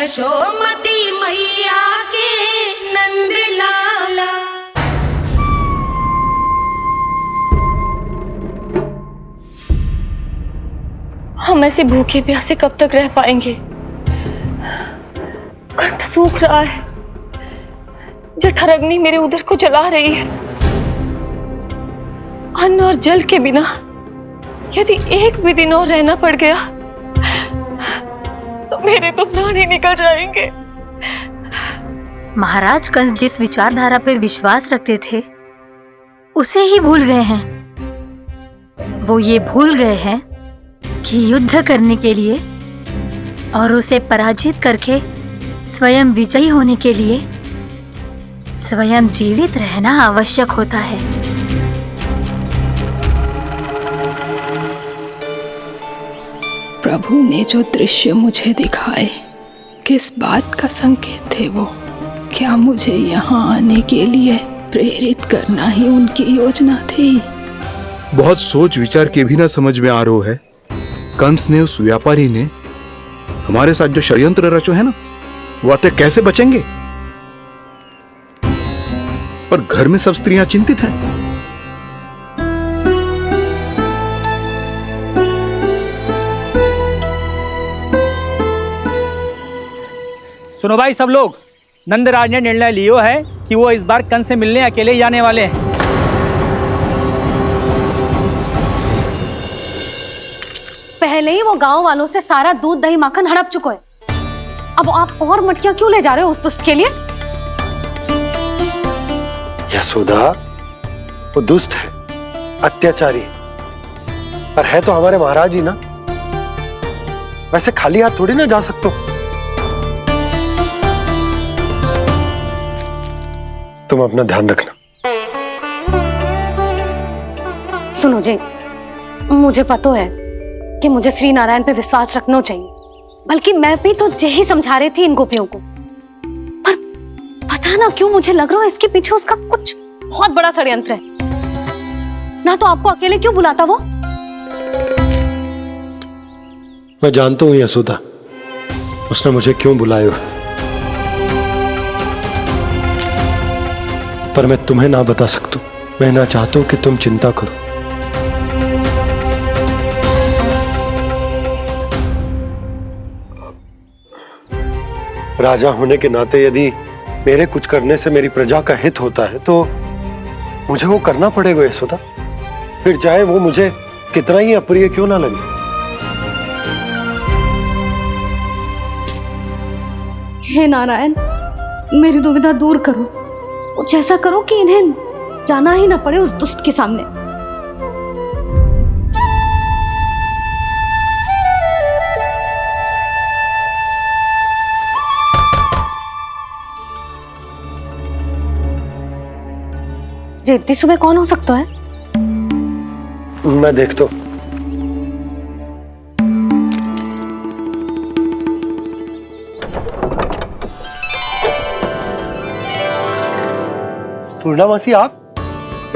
यशोमती मैया के नंद लाला। हम ऐसे भूखे प्यासे कब तक रह पाएंगे? कंठ सूख रहा है, जठराग्नि मेरे उदर को जला रही है। अन्न और जल के बिना यदि एक भी दिन और रहना पड़ गया तो मेरे तो प्राण ही निकल जाएंगे। महाराज कंस जिस विचारधारा पे विश्वास रखते थे उसे ही भूल गए हैं। वो ये भूल गए हैं कि युद्ध करने के लिए और उसे पराजित करके स्वयं विजयी होने के लिए स्वयं जीवित रहना आवश्यक होता है। प्रभु ने जो दृश्य मुझे दिखाए किस बात का संकेत थे वो? क्या मुझे यहाँ आने के लिए प्रेरित करना ही उनकी योजना थी? बहुत सोच विचार के भी ना समझ में आ रहा है। कंस ने, उस व्यापारी ने हमारे साथ जो षड्यंत्र रचो है ना, वो आते कैसे बचेंगे? पर घर में सब स्त्रियां चिंतित हैं। सुनो भाई सब लोग, नंदराज ने निर्णय लियो है कि वो इस बार कंस से मिलने अकेले ही जाने वाले हैं। पहले ही वो गांव वालों से सारा दूध दही माखन हड़प चुका है। अब आप और मटकियां क्यों ले जा रहे हो उस दुष्ट के लिए? यशोदा, वो दुष्ट है, अत्याचारी, पर है तो हमारे महाराज ही ना। वैसे खाली हाथ थोड़ी ना जा सकते हो। तुम अपना ध्यान रखना। सुनो जी, मुझे पता है कि मुझे श्री नारायण पे विश्वास रखना चाहिए, बल्कि मैं भी तो यही समझा रही थी इन गोपियों को। पर पता ना क्यों मुझे लग रहा है इसके पीछे उसका कुछ बहुत बड़ा षड्यंत्र है। ना तो आपको अकेले क्यों बुलाता वो? मैं जानता हूं यशोदा, उसने मुझे क्यों बुलाया, पर मैं तुम्हें ना बता सकता। मैं ना चाहता हूं कि तुम चिंता करो। राजा होने के नाते यदि मेरे कुछ करने से मेरी प्रजा का हित होता है तो मुझे वो करना पड़ेगा यशोदा, फिर चाहे वो मुझे कितना ही अप्रिय क्यों ना लगे। हे नारायण, मेरी दुविधा दूर करो। कुछ ऐसा करो कि इन्हें जाना ही ना पड़े उस दुष्ट के सामने। जी, इतनी सुबह कौन हो सकता है? मैं देखता हूं। पूर्णा मासी, आप?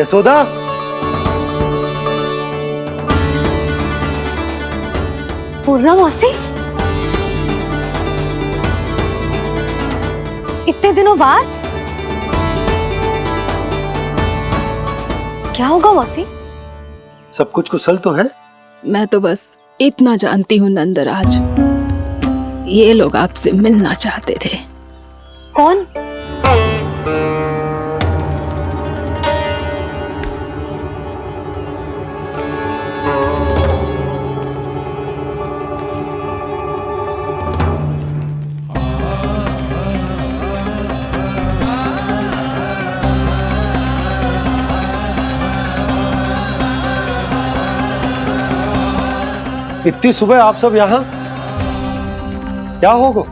यशोदा, पूर्णा मौसी, इतने दिनों बाद? क्या होगा मौसी? सब कुछ कुशल तो है? मैं तो बस इतना जानती हूँ नंदराज, ये लोग आपसे मिलना चाहते थे। कौन? इतनी सुबह आप सब यहाँ? क्या होगा?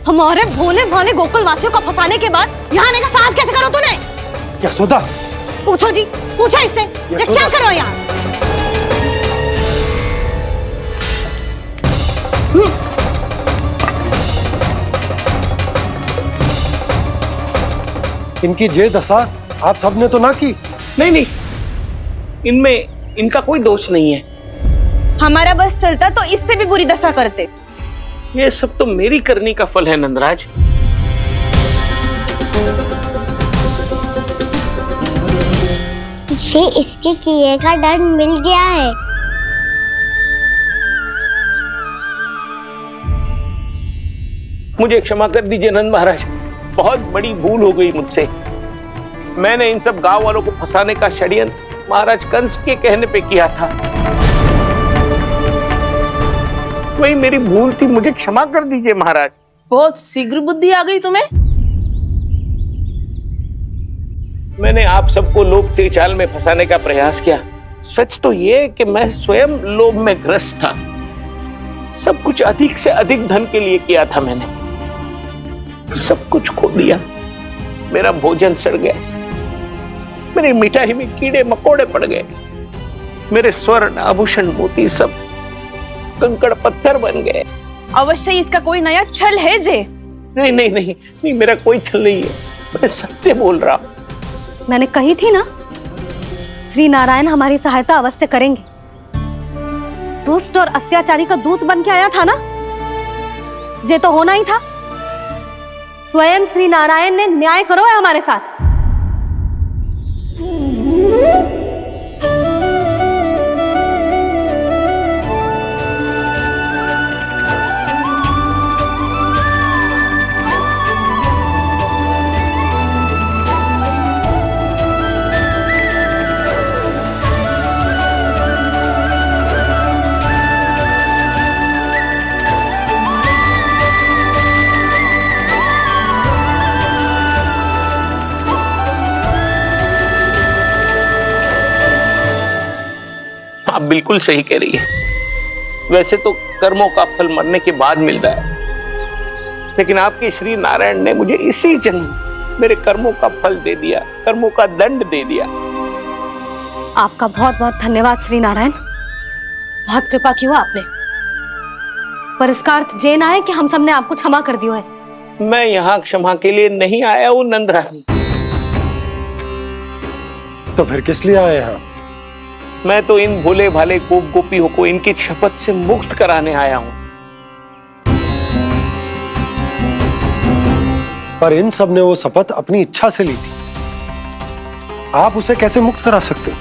हमारे भोले भाले गोकुल वासियों को फंसाने के बाद यहाँ आने का साहस कैसे करो तूने? यशोदा, पूछो जी, पूछो इससे ये क्या करो यहाँ। इनकी ये दशा आप सबने तो ना की। नहीं नहीं, इनमें इनका कोई दोष नहीं है। हमारा बस चलता तो इससे भी बुरी दशा करते। ये सब तो मेरी करनी का फल है नंदराज। इसे इसके किए का दंड मिल गया है। मुझे क्षमा कर दीजिए नंद महाराज, बहुत बड़ी भूल हो गई मुझसे। मैंने इन सब गांव वालों को फंसाने का षड्यंत्र महाराज कंस के कहने पे किया था। वही मेरी भूल थी, मुझे क्षमा कर दीजिए महाराज। बहुत शीघ्र बुद्धि आ गई तुम्हें। मैंने आप सबको लोभ के जाल में फंसाने का प्रयास किया। सच तो ये कि मैं स्वयं लोभ में ग्रस्त था। सब कुछ अधिक से अधिक धन के लिए किया था मैंने। सब कुछ खो दिया। मेरा भोजन सड़ गया, मेरी मिठाई में कीड़े मकोड़े पड़ गए, मेरे स्वर्ण आभूषण मोती सब कंकड़ पत्थर बन गए। अवश्य इसका कोई नया छल है जे। नहीं नहीं नहीं नहीं, मेरा कोई छल नहीं है, मैं सत्य बोल रहा हूं। मैंने कही थी ना, श्री नारायण हमारी सहायता अवश्य करेंगे। दुष्ट और अत्याचारी का दूत बन के आया था ना, ये तो होना ही था। स्वयं श्री नारायण ने न्याय करो है हमारे साथ। आप बिल्कुल सही कह रही है। वैसे तो कर्मों का फल मरने के बाद मिल रहा है, लेकिन आपके श्री नारायण ने मुझे इसी जन्म मेरे कर्मों का फल दे दिया, कर्मों का दंड दे दिया। आपका बहुत बहुत धन्यवाद श्री नारायण, बहुत कृपा की हो आपने। पर इसका अर्थ ये ना है कि हम सबने आपको क्षमा कर दियो है। मैं यहाँ क्षमा के लिए नहीं आया हूँ नंदरानी। तो फिर किस लिए आए हैं? मैं तो इन भोले भाले गोप गोपियों को इनकी शपथ से मुक्त कराने आया हूं। पर इन सब ने वो शपथ अपनी इच्छा से ली थी, आप उसे कैसे मुक्त करा सकते?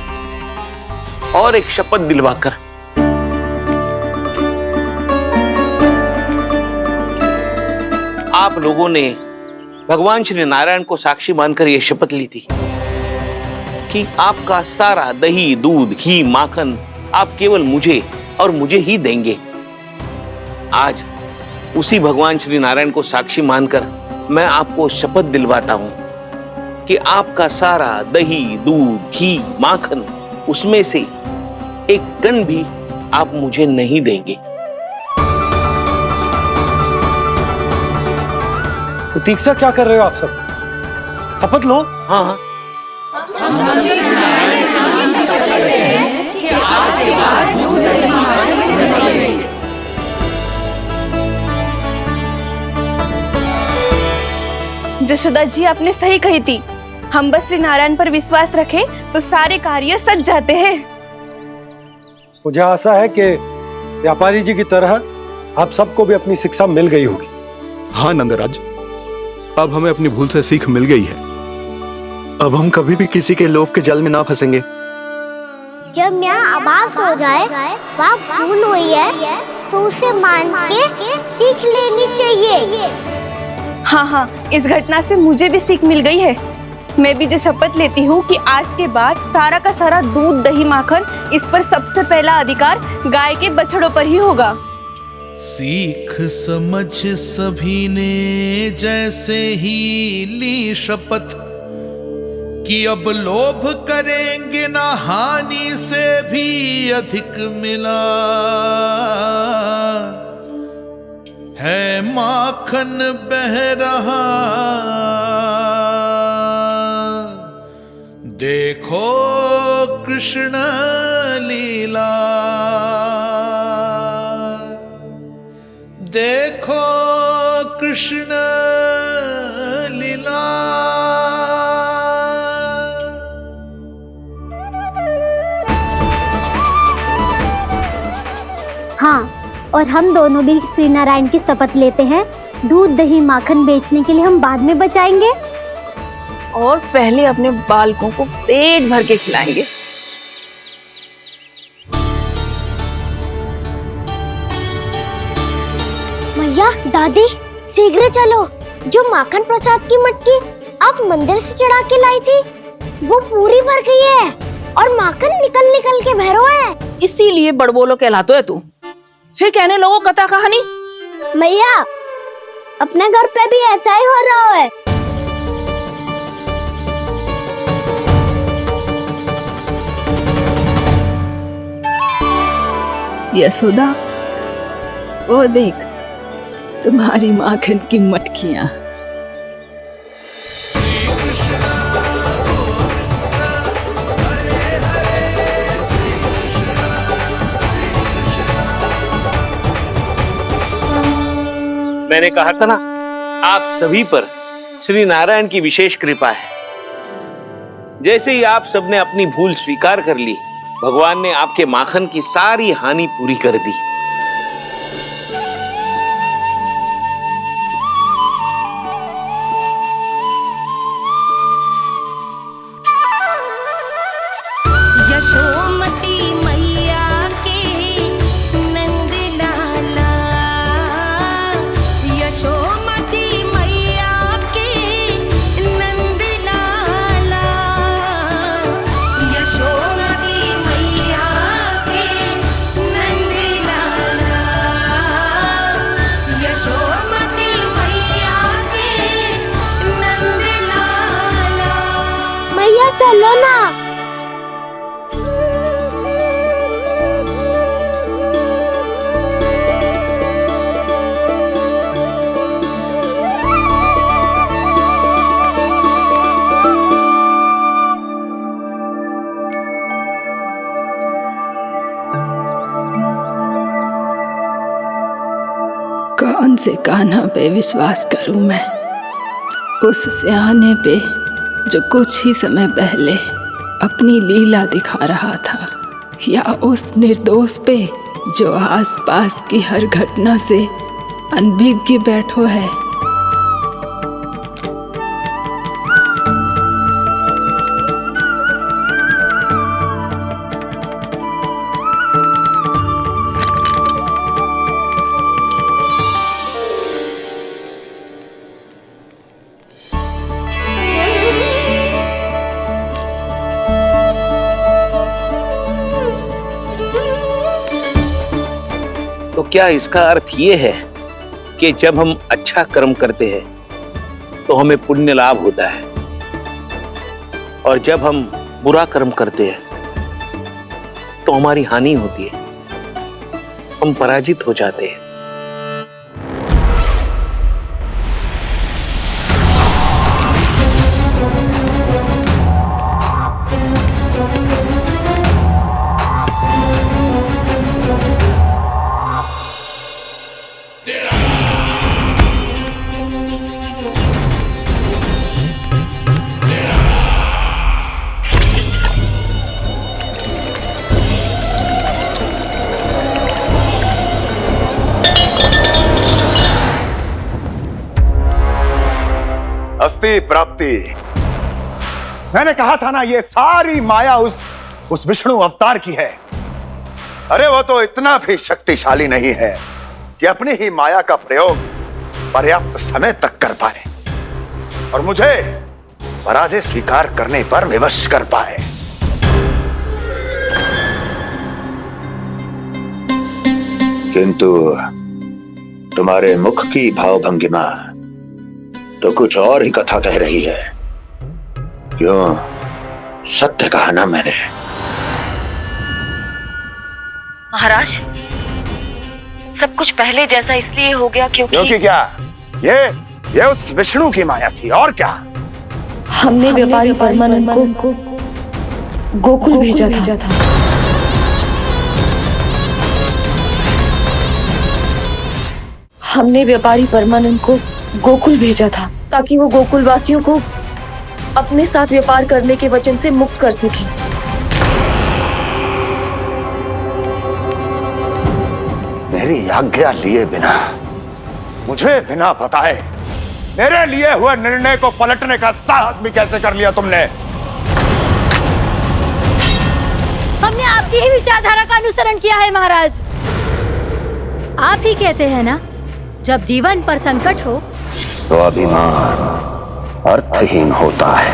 और एक शपथ दिलवाकर। आप लोगों ने भगवान श्री नारायण को साक्षी मानकर यह शपथ ली थी कि आपका सारा दही, दूध, घी, माखन आप केवल मुझे और मुझे ही देंगे। आज उसी भगवान श्री नारायण को साक्षी मानकर मैं आपको शपथ दिलवाता हूं कि आपका सारा दही, दूध, घी, माखन उसमें से एक कण भी आप मुझे नहीं देंगे। प्रतीक्षा क्या कर रहे हो आप सब? शपथ लो। हाँ हाँ, जशोदा जी आपने सही कही थी। हम बस श्री नारायण पर विश्वास रखें तो सारे कार्य सज जाते हैं। मुझे आशा है कि व्यापारी जी की तरह आप सबको भी अपनी शिक्षा मिल गई होगी। हाँ नंदराज, अब हमें अपनी भूल से सीख मिल गई है। अब हम कभी भी किसी के लोभ के जल में ना फंसेंगे। जब यहाँ आभास हो जाए वह भूल हुई है तो उसे मान के सीख लेनी चाहिए। हाँ हाँ, इस घटना से मुझे भी सीख मिल गई है। मैं भी जो शपथ लेती हूँ कि आज के बाद सारा का सारा दूध, दही, माखन इस पर सबसे पहला अधिकार गाय के बछड़ों पर ही होगा। सीख समझ सभी ने जैसे ही ली शपथ कि अब लोभ करेंगे ना हानि से भी अधिक मिला है, माखन बह रहा देखो कृष्ण लीला, देखो कृष्ण लीला। हाँ, और हम दोनों भी श्री नारायण की शपथ लेते हैं, दूध दही माखन बेचने के लिए हम बाद में बचाएंगे और पहले अपने बालकों को पेट भर के खिलाएंगे। मैया, दादी, शीघ्र चलो। जो माखन प्रसाद की मटकी आप मंदिर से चढ़ा के लाई थी, वो पूरी भर गई है और माखन निकल निकल के भरो है। इसीलिए बड़बोलो कहलाते है तू। फिर कहने लोगों कथा कहानी। मैया, अपने घर पे भी ऐसा ही हो रहा है। यशोदा, वो देख तुम्हारी माखन की मटकियां। मैंने कहा था ना, आप सभी पर श्री नारायण की विशेष कृपा है। जैसे ही आप सबने अपनी भूल स्वीकार कर ली, भगवान ने आपके माखन की सारी हानि पूरी कर दी। यशोमती मैया के नंद लाला, यशोमती मैया के नंद लाला, यशोमती मैया के नंद लाला, यशोमती मैया के नंद लाला। मैया चलो ना। कौन से कान्हा पे विश्वास करूं मैं? उस सियाने पे जो कुछ ही समय पहले अपनी लीला दिखा रहा था, या उस निर्दोष पे जो आसपास की हर घटना से अनभिज्ञ बैठो है। तो क्या इसका अर्थ ये है कि जब हम अच्छा कर्म करते हैं तो हमें पुण्य लाभ होता है, और जब हम बुरा कर्म करते हैं तो हमारी हानि होती है, हम पराजित हो जाते हैं? अस्ति प्राप्ति। मैंने कहा था ना, ये सारी माया उस विष्णु अवतार की है। अरे वो तो इतना भी शक्तिशाली नहीं है कि अपनी ही माया का प्रयोग पर्याप्त समय तक कर पाए और मुझे पराजय स्वीकार करने पर विवश कर पाए। किंतु तुम्हारे मुख की भावभंगिमा तो कुछ और ही कथा कह रही है। क्यों? सत्य कहा ना मैंने। महाराज, सब कुछ पहले जैसा इसलिए हो गया क्योंकि क्या? ये उस विष्णु की माया थी, और क्या? हमने व्यापारी परमानंद को गोकुल भेजा था। हमने व्यापारी परमानंद को गोकुल भेजा था ताकि वो गोकुल वासियों को अपने साथ व्यापार करने के वचन से मुक्त कर सके। मेरी आज्ञा लिए बिना, मुझे बिना बताए मेरे लिए हुए निर्णय को पलटने का साहस भी कैसे कर लिया तुमने? हमने आपकी ही विचारधारा का अनुसरण किया है महाराज। आप ही कहते हैं ना, जब जीवन पर संकट हो तो अभिमान अर्थहीन होता है,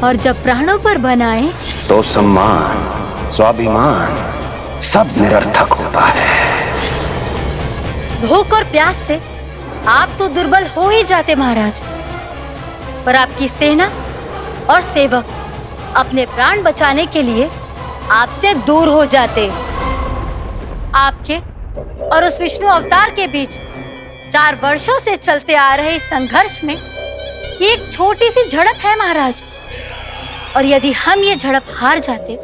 और जब प्राणों पर बनाए तो सम्मान स्वाभिमान सब निरर्थक होता है। भूख और प्यास से आप तो दुर्बल हो ही जाते महाराज, पर आपकी सेना और सेवक अपने प्राण बचाने के लिए आपसे दूर हो जाते। आपके और उस विष्णु अवतार के बीच 4 वर्षों से चलते आ रहे इस संघर्ष में ये एक छोटी सी झड़प है महाराज, और यदि हम ये झड़प हार जाते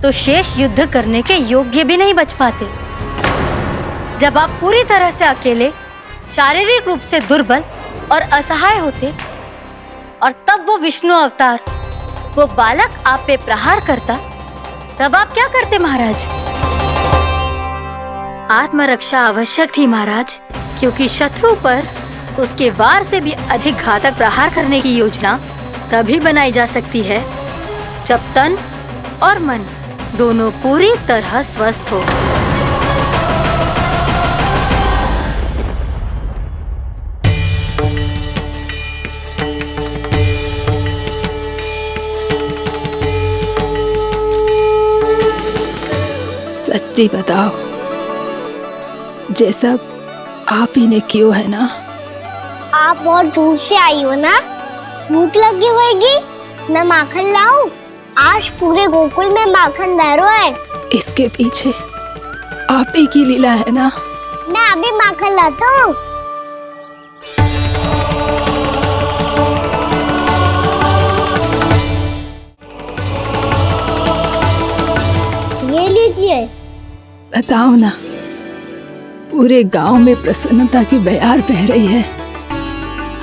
तो शेष युद्ध करने के योग्य भी नहीं बच पाते। जब आप पूरी तरह से अकेले, शारीरिक रूप से दुर्बल और असहाय होते, और तब वो विष्णु अवतार, वो बालक आप पे प्रहार करता, तब आप क्या करते महाराज? आत्मरक्षा आवश्यक थी महाराज, क्योंकि शत्रु पर उसके वार से भी अधिक घातक प्रहार करने की योजना तभी बनाई जा सकती है जब तन और मन दोनों पूरी तरह स्वस्थ हो। सच्ची बताओ, जैसा आप ही ने किया है ना? आप बहुत दूर से आई हो ना, भूख लगी होगी। मैं माखन लाऊं? आज पूरे गोकुल में माखन बह रहा है। इसके पीछे आप ही की लीला है ना? मैं अभी माखन लाता हूँ। ये लीजिए। बताओ ना, पूरे गांव में प्रसन्नता की बयार बह रही है।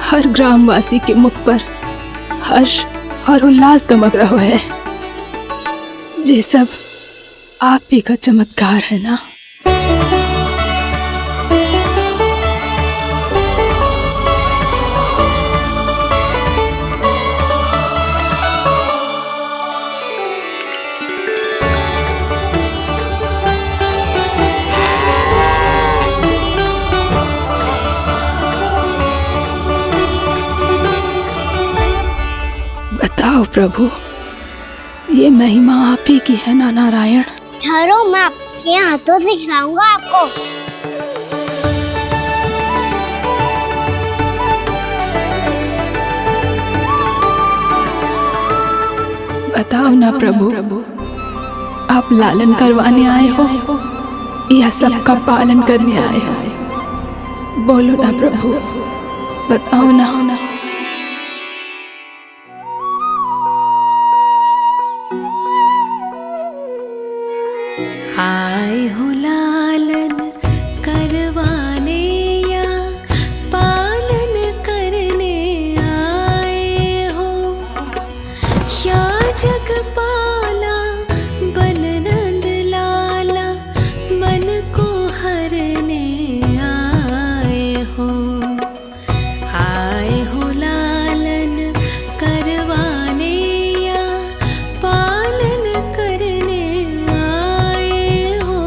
हर ग्रामवासी के मुख पर हर्ष और उल्लास दमक रहा है। ये सब आप ही का चमत्कार है ना? बताओ प्रभु, ये महिमा आप ही की है ना नारायण? ठहरो, मैं आपके हाथों से खिलाऊंगा आपको। बताओ ना प्रभु, आप लालन करवाने आए हो या सबका पालन करने आए हो? बोलो ना प्रभु, बताओ ना। आए हो लालन करवाने या पालन करने आए हो, या जगपाला बन नंद लाला मन को हरने आए हो। आए हो लालन करवाने या पालन करने आए हो।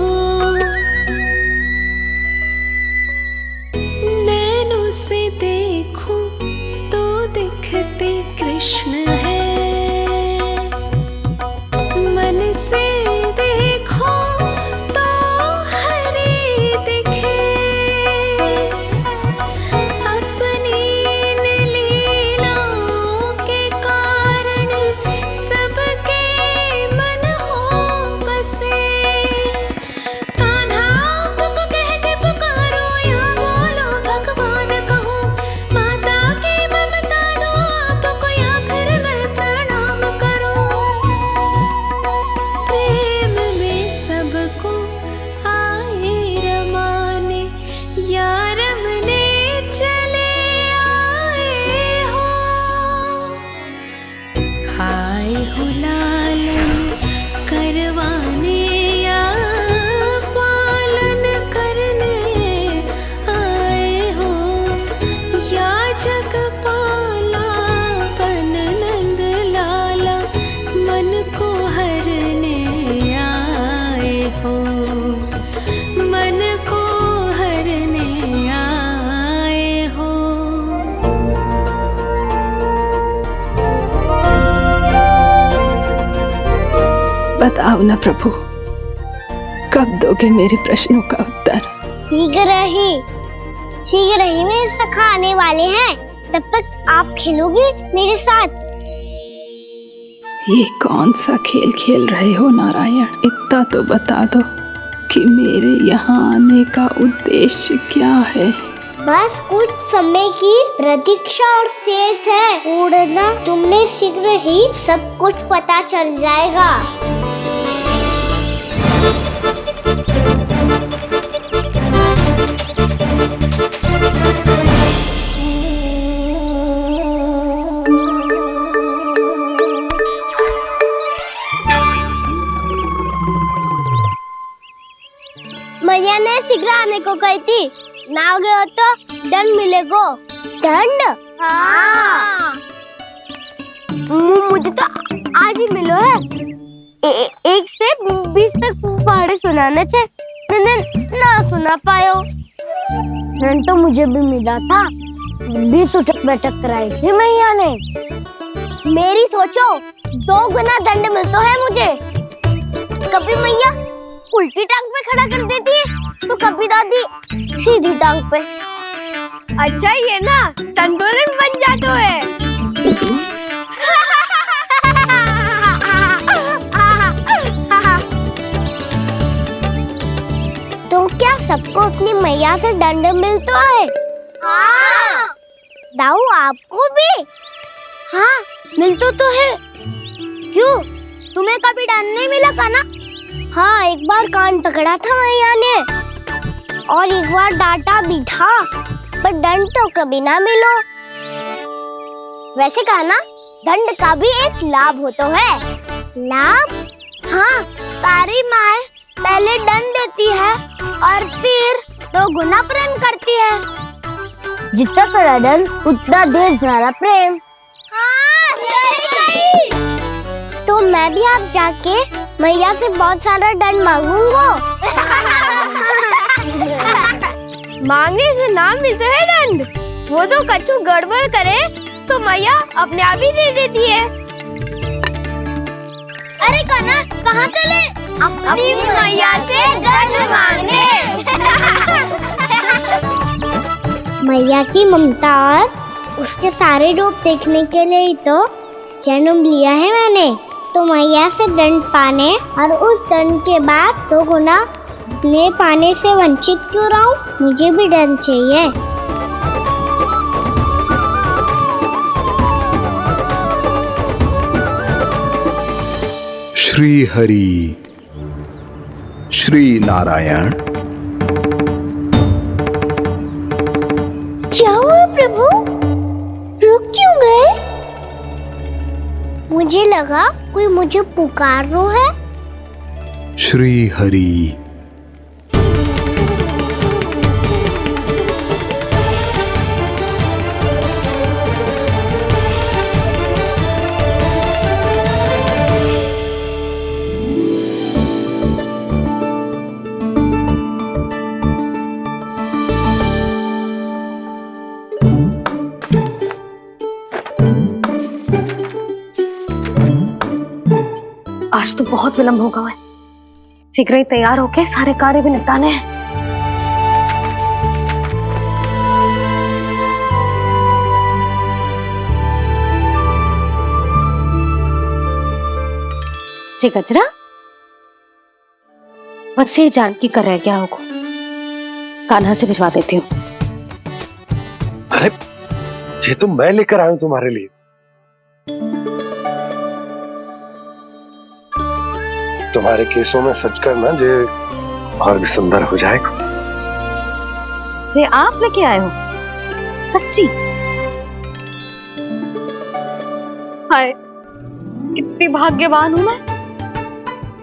हो लालन करवाने या पालन करने आए हो, या जगपाला बन नंद लाला मन को हरने आए हो, मन को हरने आए हो। बताओ ना प्रभु, कब दोगे मेरे प्रश्नों का उत्तर? शीघ्र ही मेरे सखा आने वाले हैं, तब तक आप खेलोगे मेरे साथ। ये कौन सा खेल खेल रहे हो नारायण? इतना तो बता दो कि मेरे यहाँ आने का उद्देश्य क्या है? बस कुछ समय की प्रतीक्षा और शेष है। उड़ना तुमने शीघ्र ही सब कुछ पता चल जाएगा। मैया ने शीघ्र आने को कही थी, ना हो गए हो तो दंड मिलेगा। दंड? हाँ। मुझे तो आज ही मिलो है। 1 से 20 तक पहाड़े सुनाने थे, मैंने ना सुना पायो। दंड तो मुझे भी मिला था, 20 उठक बैठक कराई थी मैया ने। मेरी सोचो 2 गुना दंड मिलता है मुझे। कभी मैया उल्टी टांग पे खड़ा कर देती है, तो कभी दादी सीधी टांग पे। अच्छा ये ना संतुलन बन जाता है। तो क्या सबको अपनी मैया से दंड मिलता है? हाँ। दाऊ आपको भी? हाँ मिलता तो है। क्यों, तुम्हें कभी दंड नहीं मिला का ना? हाँ, एक बार कान पकड़ा था मैया ने और एक बार डांटा भी था, पर दंड तो कभी ना मिलो। वैसे कहा ना, दंड का भी एक लाभ होता है। लाभ? हाँ, सारी माँ पहले दंड देती है और फिर 2 गुना प्रेम करती है। जितना बड़ा दंड उतना ढेर सारा प्रेम। हाँ, सही। तो मैं भी आप जाके मैया से बहुत सारा दंड मांगूंगा। मांगने से नाम मिलता है दंड। वो तो कछु गड़बड़ करे तो मैया अपने आप ही दे देती है। अरे कान्हा, कहाँ चले? अपनी मैया से दंड मांगने। मैया की ममता और उसके सारे रूप देखने के लिए ही तो जन्म लिया है मैंने। तो मैया से दंड पाने और उस दंड के बाद 2 गुना स्नेह पाने से वंचित क्यों रहूं? मुझे भी दंड चाहिए। श्री हरि श्री नारायण। क्या हुआ प्रभु? रुक क्यों गए? मुझे लगा कोई मुझे पुकार रहा है। श्री हरि। आज तो बहुत विलंब होगा है। शीघ्र ही तैयार होके सारे कार्य भी निपटाने हैं। जी गजरा, बस ये जान की कर रहे क्या होगा। कान्हा से भिजवा देती हूँ। अरे ये तो मैं लेकर आया हूं तुम्हारे लिए। तुम्हारे केसों में सच करना जे और भी सुंदर हो जाएगा। जे आप लेके आए हो? सच्ची? हाय, कितनी भाग्यवान हूं मैं।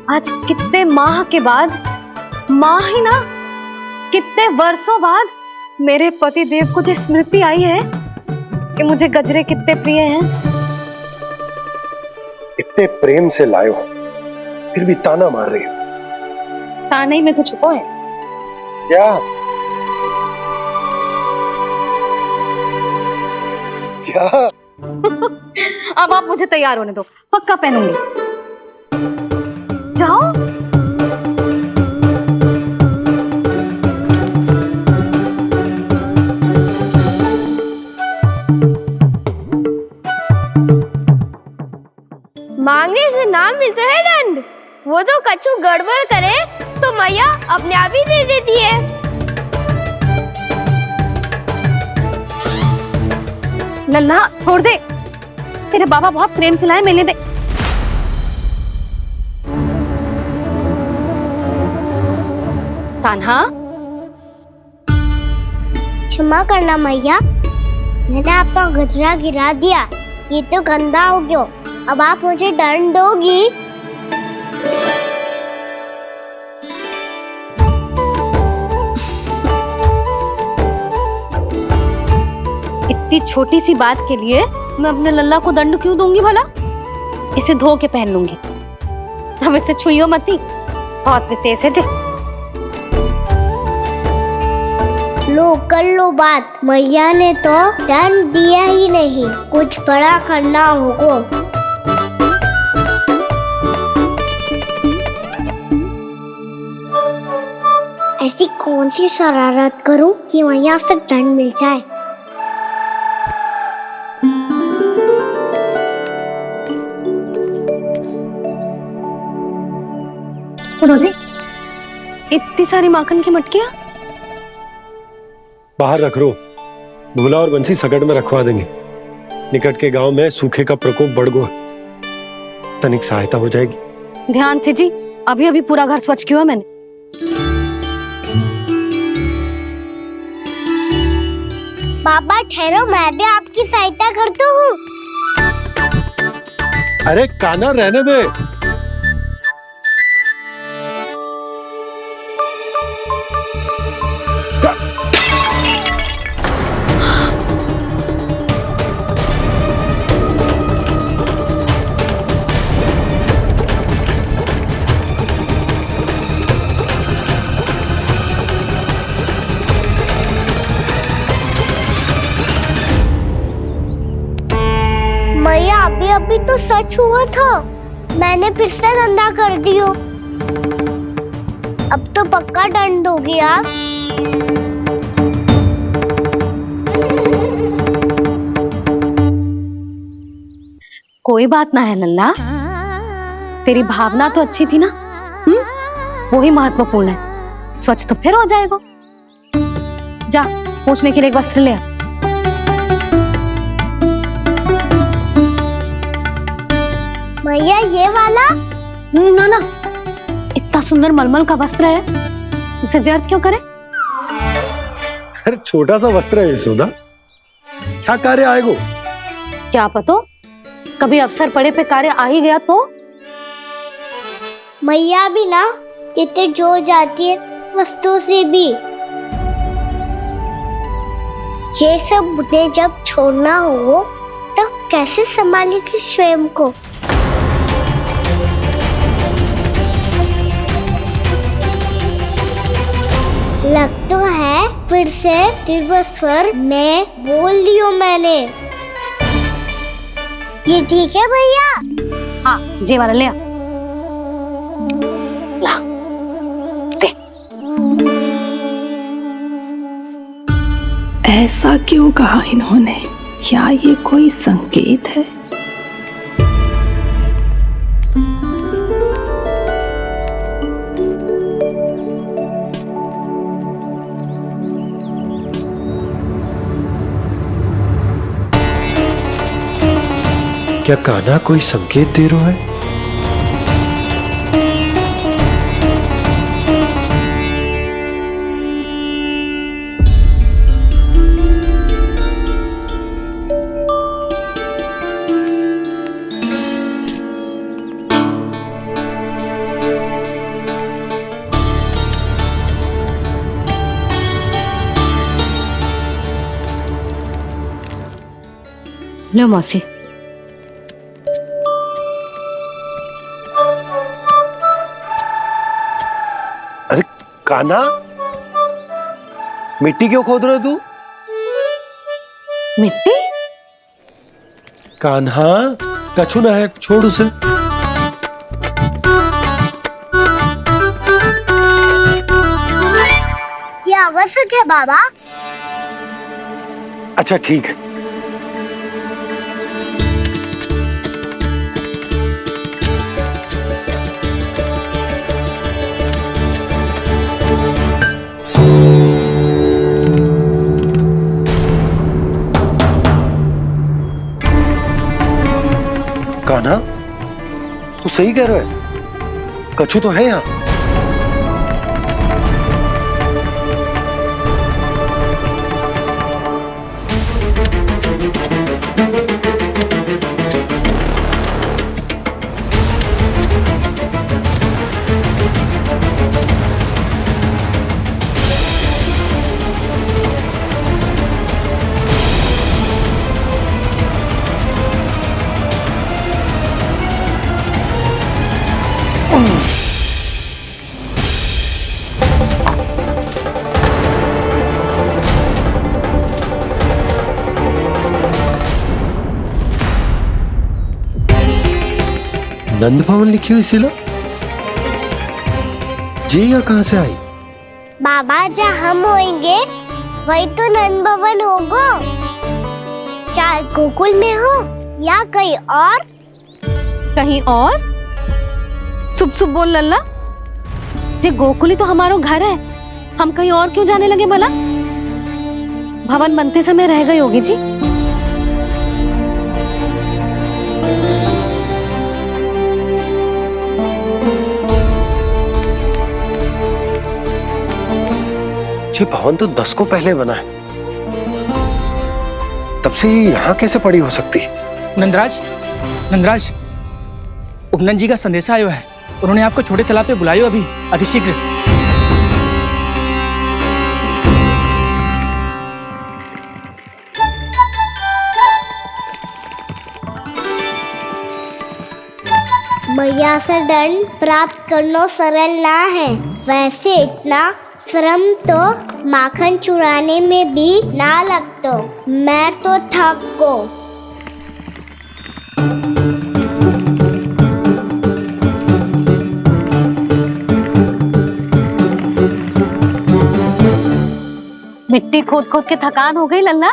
आज कितने माह के बाद, माह ही ना, कितने वर्षों बाद मेरे पति देव को जो स्मृति आई है कि मुझे गजरे कितने प्रिय हैं। इतने प्रेम से लाए हो, फिर भी ताना मार रही हो। ताने में कुछ छुपो है क्या? क्या? अब आप मुझे तैयार होने दो, पक्का पहनूंगी। जाओ। मांगने से ना मिलता है दंड। वो तो कछु गड़बड़ करे तो मैया अपने आप ही दे देती है। लल्ला छोड़ दे, तेरे बाबा बहुत प्रेम से लाए, मिलने दे। कान्हा, क्षमा करना मैया, मैंने आपका गजरा गिरा दिया, ये तो गंदा हो गया। अब आप मुझे दंड दोगी? इतनी छोटी सी बात के लिए मैं अपने लल्ला को दंड क्यों दूंगी भला? इसे धो के पहन लूंगी। अब इसे छुइयो मती, बहुत विशेष है जी। लो कर लो बात, मैया ने तो दंड दिया ही नहीं, कुछ बड़ा करना होगा। ऐसी कौन सी शरारत करूं कि मैया से दंड मिल जाए? सुनो जी, इतनी सारी माखन की मटकियां बाहर रख रो, भूला और बंसी सकट में रखवा देंगे। निकट के गांव में सूखे का प्रकोप बढ़ गया, तनिक सहायता हो जाएगी। ध्यान से जी, अभी अभी पूरा घर स्वच्छ किया है मैंने। पापा ठहरो, मैं भी आपकी सहायता करता हूँ। अरे कान्हा रहने दे। मैया अभी अभी तो सच हुआ था, मैंने फिर से गंदा कर दियो। अब तो पक्का दंड दोगी आप। कोई बात ना है लल्ला, तेरी भावना तो अच्छी थी ना, वही महत्वपूर्ण है। स्वच्छ तो फिर हो जाएगा। जा, पूछने के लिए एक वस्त्र ले आ। भैया ये वाला? ना ना, इतना सुंदर मलमल का वस्त्र है, उसे व्यर्थ क्यों करे? अरे छोटा सा वस्त्र है यशोदा, क्या कार्य आएगा? क्या पता, कभी अवसर पड़े पे कार्य आ ही गया तो। मैया भी ना कितने जो जाती है वस्तुओं से भी। ये सब मुझे जब छोड़ना हो तो कैसे संभालेगी स्वयं को? लग तो है फिर से तिरस्वर में बोल दियो मैंने। ये ठीक है भैया? हाँ, जे वाला ले आ। ला, दे। ऐसा क्यों कहा इन्होंने? क्या ये कोई संकेत है? क्या कान्हा कोई संकेत दे रहा है? लो मौसी। अरे कान्हा, मिट्टी क्यों खोद रहे हो तू? मिट्टी? कान्हा, कछु ना है, छोड़ उसे। ये आवश्यक है बाबा। अच्छा ठीक है। कान्हा, तू सही कह रहा है, कछु तो है यहाँ। नंद भवन लिखी हुई शिला, ये यहाँ कहाँ से आई? बाबा जहाँ हम होंगे वही तो नंद भवन होगा। चाहे गोकुल में हो या कहीं और। कहीं और? सुब सुब बोल लल्ला। जे गोकुली तो हमारो घर है, हम कहीं और क्यों जाने लगे भला? भवन बनते समय रह गई होगी जी। ये भवन तो 10 को पहले बना है, तब से यहाँ कैसे पड़ी हो सकती? नंदराज, नंदराज, उपनंद जी का संदेशा आयो है। उन्होंने आपको छोटे तालाब पे बुलायो अभी, अतिशीघ्र। मैया से दंड प्राप्त करना सरल ना है। वैसे इतना श्रम तो माखन चुराने में भी ना लगतो। मैं तो थक गो। मिट्टी खोद खोद के थकान हो गई लल्ला,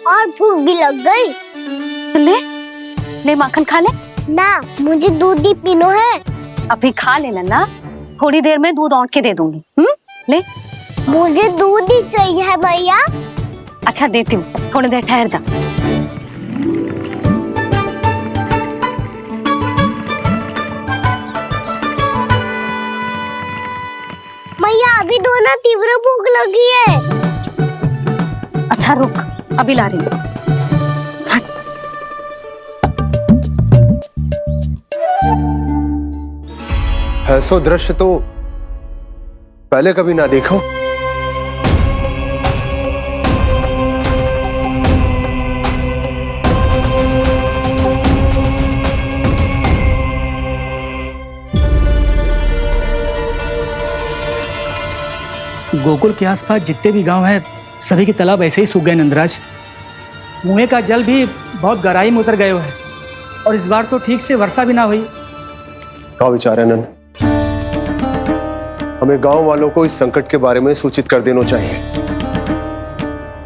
और भूख भी लग गई। तो ले ले माखन खा ले। ना, मुझे दूध ही पीनो है। अभी खा ले लल्ला, थोड़ी देर में दूध औंट के दे दूंगी। ले। मुझे दूध ही चाहिए है भैया। अच्छा देती हूँ, थोड़ी देर ठहर जा। भैया अभी तो ना तीव्र भूख लगी है। अच्छा रुक, अभी ला रही हूँ। ऐसो दृश्य तो पहले कभी ना देखो। गोकुल के आसपास जितने भी गांव हैं, सभी के तालाब ऐसे ही सूख गए नंदराज। कुएं का जल भी बहुत गहराई में उतर गए है, और इस बार तो ठीक से वर्षा भी ना हुई। क्या विचार है नंद? हमें गांव वालों को इस संकट के बारे में सूचित कर देना चाहिए,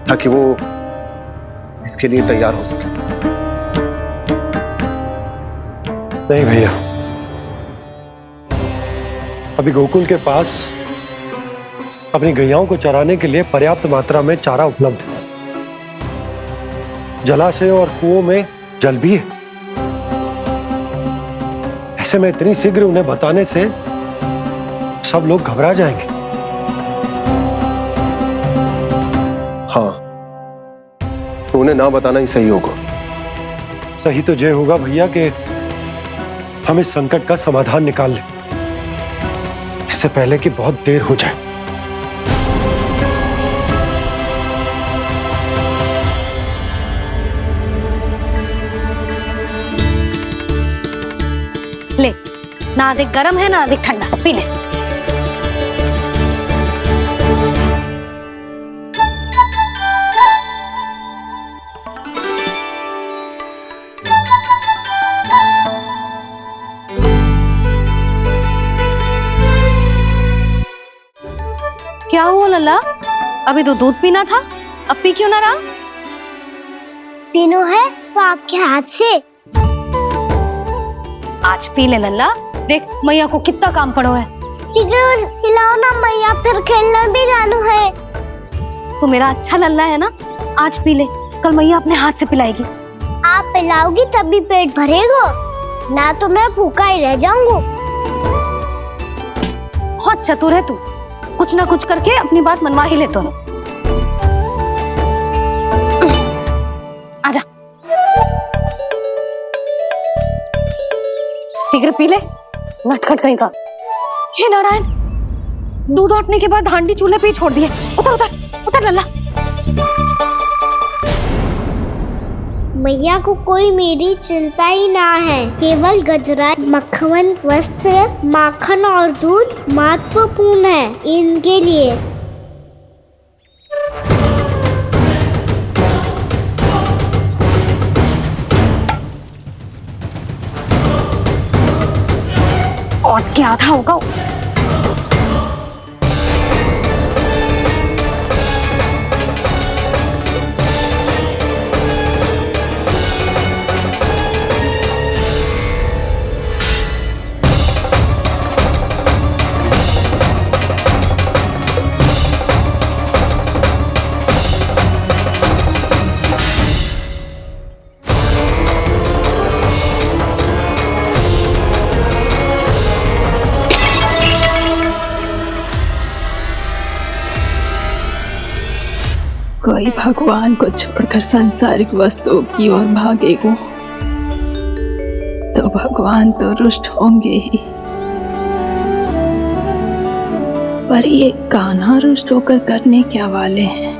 ताकि वो इसके लिए तैयार हो सके। नहीं भैया, अभी गोकुल के पास अपनी गैयाओं को चराने के लिए पर्याप्त मात्रा में चारा उपलब्ध है। जलाशय और कुओं में जल भी है। ऐसे में इतनी शीघ्र उन्हें बताने से सब लोग घबरा जाएंगे। हाँ, तो उन्हें ना बताना ही सही होगा। सही तो ये होगा भैया कि हम इस संकट का समाधान निकाल लें, इससे पहले कि बहुत देर हो जाए। ले, ना अधिक गर्म है ना अधिक ठंडा, पी ले। क्या हुआ लल्ला? अभी तो दूध पीना था, अब पी क्यों ना रहा? पीनो है तो आपके हाथ से। आज पी ले लल्ला, देख मैया को कितना काम पड़ो है। शीघ्र पिलाओ ना मैया, फिर खेलने भी जाना है। तू मेरा अच्छा लल्ला है ना, आज पी ले, कल मैया अपने हाथ से पिलाएगी। आप पिलाओगी तभी पेट भरेगा, ना तो मैं भूखा ही रह जाऊंगा। बहुत चतुर है तू, कुछ ना कुछ करके अपनी बात मनवा ही लेता है। आजा, शीघ्र पी ले, नटखट कहीं का। हे नारायण, दूध औटने के बाद हांडी चूल्हे पे ही छोड़ दिए। उतर उतर उतर लल्ला। मैया को कोई मेरी चिंता ही ना है, केवल गजरा, मक्खन, वस्त्र, माखन और दूध महत्वपूर्ण है इनके लिए। और क्या आधा होगा। कोई भगवान को छोड़कर सांसारिक वस्तुओं की ओर भागेगा तो भगवान तो रुष्ट होंगे ही, पर ये कान्हा रुष्ट होकर करने क्या वाले हैं?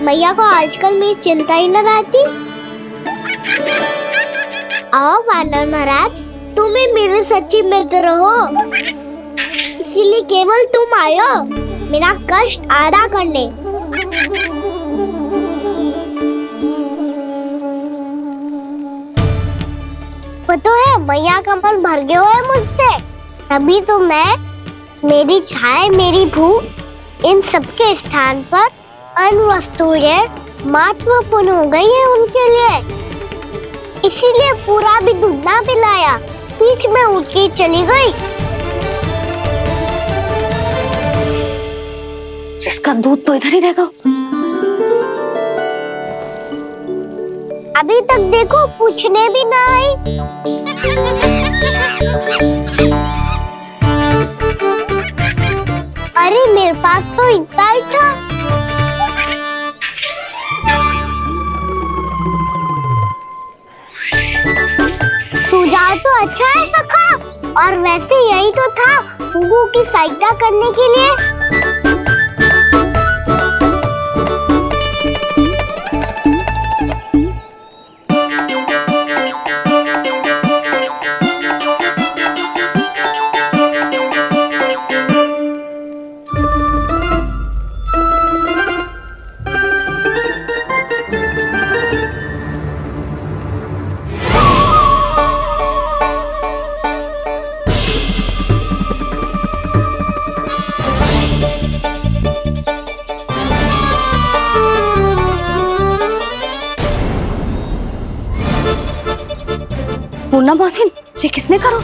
मैया को आजकल मेरी चिंता ही न रहती। आओ वानर महाराज, तुम ही मेरे सच्ची मित्र हो, इसीलिए केवल तुम आयो मेरा कष्ट आधा करने। पता है मैया का मन भर गया है मुझसे, तभी तो मैं, मेरी छाया, मेरी भूख, इन सबके स्थान पर अन्य वस्तुएं महत्वपूर्ण हो गई है उनके लिए। इसीलिए पूरा भी दूध ना पिलाया, बीच में उठ के चली गई। जिसका दूध तो इधर ही रहेगा। अभी तक देखो पूछने भी ना आई। अरे मेरे पास तो इतना ही था। सुझाव तो अच्छा है सखा, और वैसे यही तो था गुगु की सहायता करने के लिए। पूर्णा मौसी, ये किसने करो?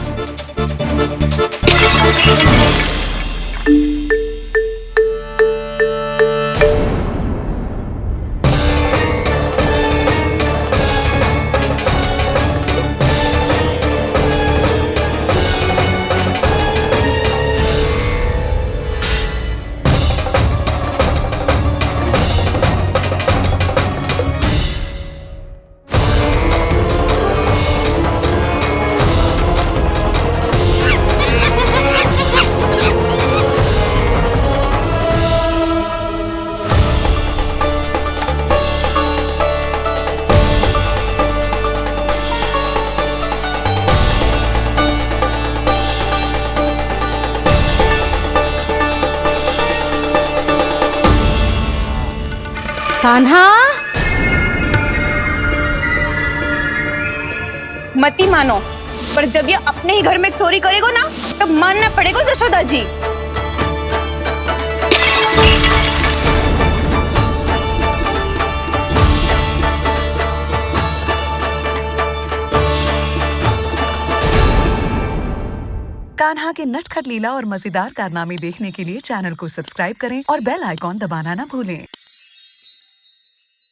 कान्हा, मती मानो, पर जब ये अपने ही घर में चोरी करेगा ना तब मानना पड़ेगा जशोदा जी। कान्हा के नटखट लीला और मजेदार कारनामे देखने के लिए चैनल को सब्सक्राइब करें और बेल आइकॉन दबाना ना भूलें।